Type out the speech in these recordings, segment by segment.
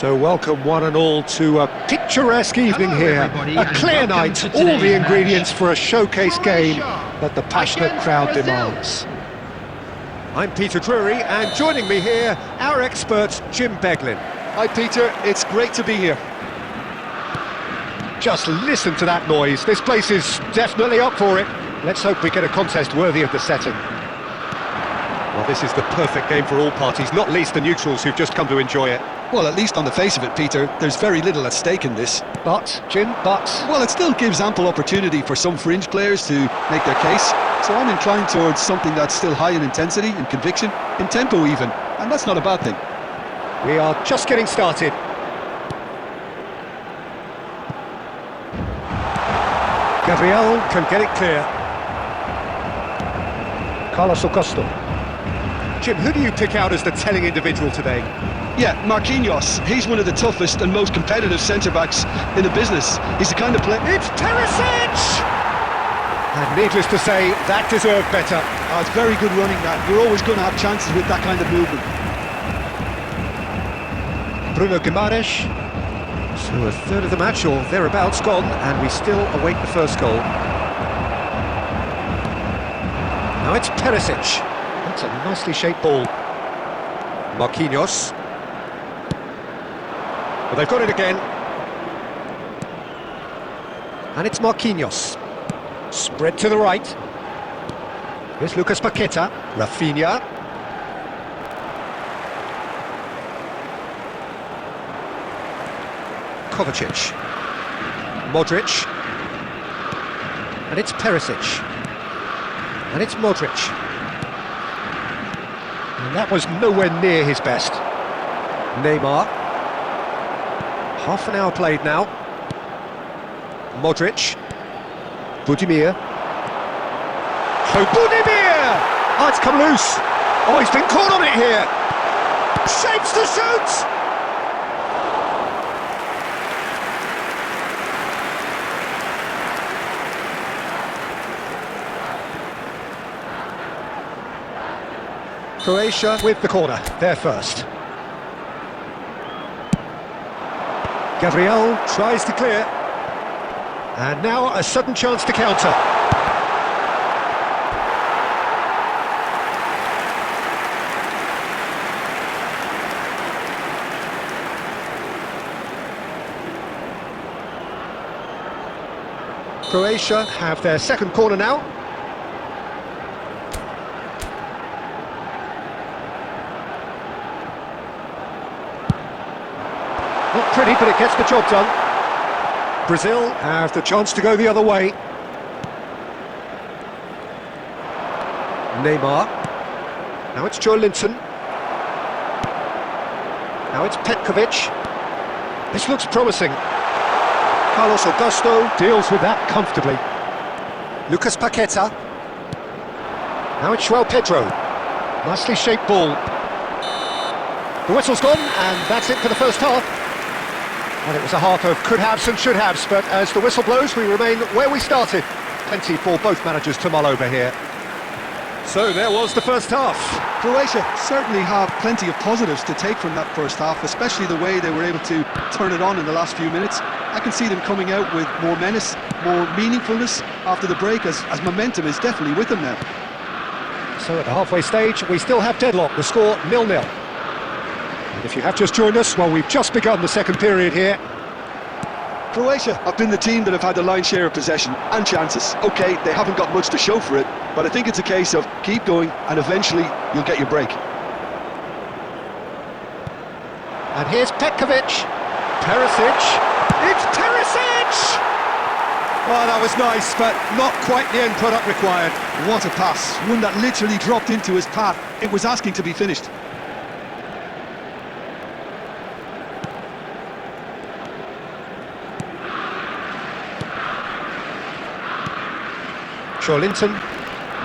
So welcome one and all to a picturesque evening here, a clear night, all the ingredients for a showcase game that the passionate crowd demands. I'm Peter Drury, and joining me here, our expert Jim Beglin. Hi Peter, it's great to be here. Just listen to that noise, this place is definitely up for it. Let's hope we get a contest worthy of the setting. Well, this is the perfect game for all parties, not least the neutrals who've just come to enjoy it. Well, at least on the face of it, Peter, there's very little at stake in this. But, Jim, Well, it still gives ample opportunity for some fringe players to make their case. So I'm inclined towards something that's still high in intensity, in conviction, in tempo even. And that's not a bad thing. We are just getting started. Gabriel can get it clear. Carlos Augusto. Jim, who do you pick out as the telling individual today? Yeah, Marquinhos. He's one of the toughest and most competitive centre-backs in the business. He's the kind of player... It's Perisic! And needless to say, that deserved better. Oh, it's very good running, that. You're always going to have chances with that kind of movement. Bruno Guimaraes. So a third of the match, or thereabouts, gone, and we still await the first goal. Now it's Perisic. That's a nicely shaped ball. Marquinhos. Well, they've got it again. And it's Marquinhos. Spread to the right. Here's Lucas Paqueta. Rafinha. Kovacic. Modric. And it's Perisic. And it's Modric. And that was nowhere near his best. Neymar. Half an hour played now. Modric. Budimir. So Budimir! Oh, it's come loose. Oh, he's been caught on it here. Shapes to shoot! Kroasia with the corner, there first. Gabriel tries to clear. And now a sudden chance to counter. Kroatia have their second corner now. Not pretty, but it gets the job done. Brazil have the chance to go the other way. Neymar. Now it's Joelinton. Now it's Petkovic. This looks promising. Carlos Augusto deals with that comfortably. Lucas Paqueta. Now it's João Pedro. Nicely shaped ball. The whistle's gone, and that's it for the first half. And it was a half of could-haves and should-haves, but as the whistle blows, we remain where we started. Plenty for both managers to mull over here. So there was the first half. Croatia certainly have plenty of positives to take from that first half, especially the way they were able to turn it on in the last few minutes. I can see them coming out with more menace, more meaningfulness after the break, as momentum is definitely with them now. So at the halfway stage, we still have deadlock, the score 0-0. And if you have just joined us, well, we've just begun the second period here. Croatia have been the team that have had the lion's share of possession and chances. OK, they haven't got much to show for it, but I think it's a case of keep going and eventually you'll get your break. And here's Petkovic. Perisic. It's Perisic! Oh, that was nice, but not quite the end product required. What a pass. One that literally dropped into his path. It was asking to be finished. Joelinton.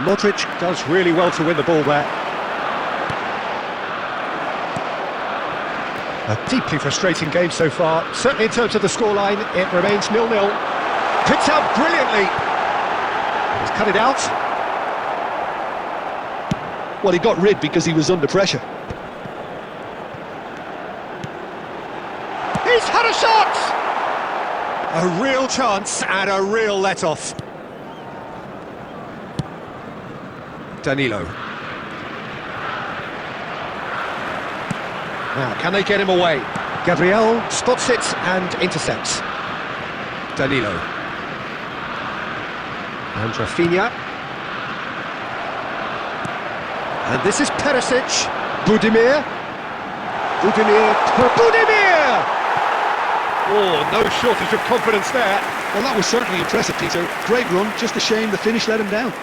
Modric does really well to win the ball there. A deeply frustrating game so far. Certainly in terms of the scoreline, it remains 0-0. Picks out brilliantly. He's cut it out. Well, he got rid because he was under pressure. A real chance and a real let-off. Danilo. Now, can they get him away? Gabriel spots it and intercepts. Danilo. And Rafinha. And this is Perisic. Budimir. Budimir! Oh, no shortage of confidence there. Well, that was certainly impressive, Peter. Great run, just a shame the finish let him down.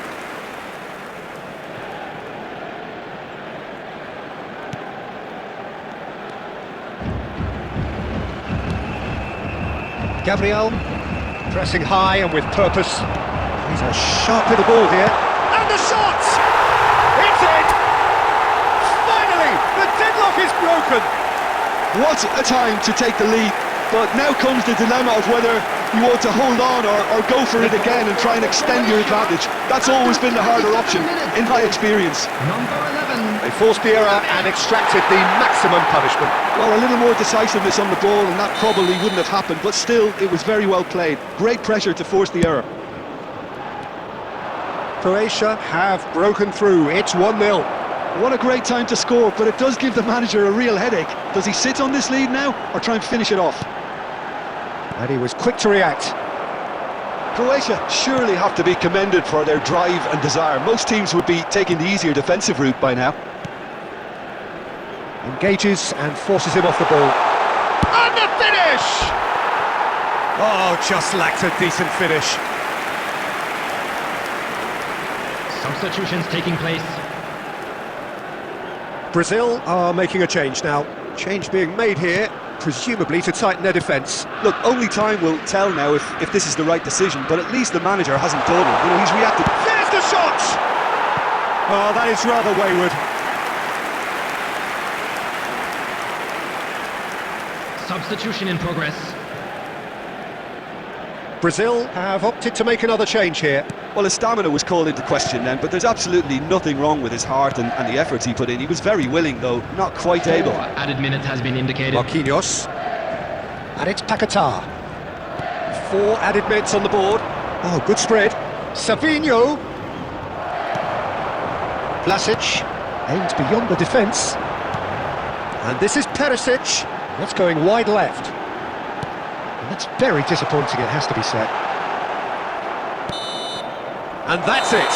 Gabriel, pressing high and with purpose. He's a sharp hit the ball here. And the shot! It's in! Finally, the deadlock is broken! What a time to take the lead. But now comes the dilemma of whether you want to hold on or go for it again and try and extend your advantage. That's always been the harder option, in my experience. Number 11. They forced the error and extracted the maximum punishment. Well, a little more decisiveness on the ball and that probably wouldn't have happened, but still, it was very well played. Great pressure to force the error. Kroasia have broken through. It's 1-0. What a great time to score, but it does give the manager a real headache. Does he sit on this lead now or try and finish it off? And he was quick to react. Croatia surely have to be commended for their drive and desire. Most teams would be taking the easier defensive route by now. Engages and forces him off the ball. And the finish! Oh, just lacked a decent finish. Substitutions taking place. Brazil are making a change now. Change being made here, presumably to tighten their defence. Look, only time will tell now if this is the right decision, but at least the manager hasn't done it. You know, he's reacted. There's the shot! Oh, that is rather wayward. Substitution in progress. Brazil have opted to make another change here. Well, his stamina was called into question then, but there's absolutely nothing wrong with his heart and the efforts he put in. He was very willing, though, not quite able. Added minute has been indicated. Marquinhos. And it's Paquetá. 4 added minutes on the board. Oh, good spread. Savinho. Vlasic aims beyond the defence. And this is Perisic. That's going wide left. And that's very disappointing, it has to be said. And that's it.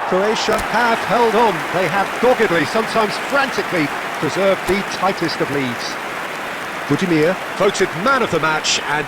Croatia have held on. They have doggedly, sometimes frantically, preserved the tightest of leads. Budimir voted man of the match and